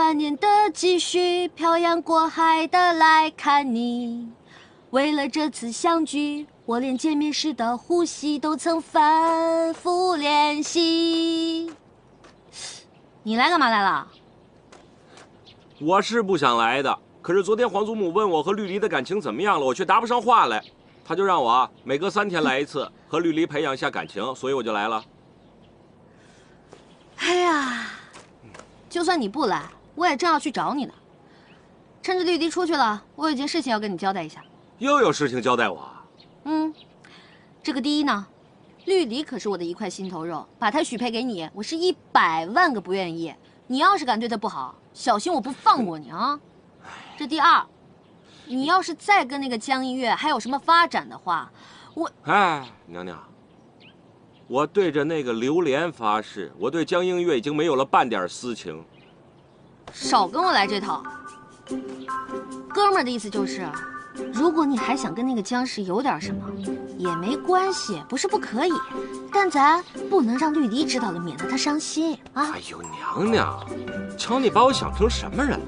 万年的积蓄，漂洋过海的来看你。为了这次相聚，我连见面时的呼吸都曾反复练习。你来干嘛来了？我是不想来的，可是昨天皇祖母问我和绿篱的感情怎么样了，我却答不上话来，她就让我每隔3天来一次，和绿篱培养一下感情，所以我就来了。哎呀，就算你不来，我也正要去找你呢。趁着绿篱出去了，我有件事情要跟你交代一下。又有事情交代我？这个第一呢，绿篱可是我的一块心头肉，把她许配给你，我是100万个不愿意。你要是敢对她不好，小心我不放过你啊！这第二，你要是再跟那个江映月还有什么发展的话，娘娘，我对着那个榴莲发誓，我对江映月已经没有了半点私情。少跟我来这套。哥们儿的意思就是，如果你还想跟那个江氏有点什么，也没关系，不是不可以，但咱不能让绿篱知道了，免得她伤心啊。哎呦，娘娘，瞧你把我想成什么人了？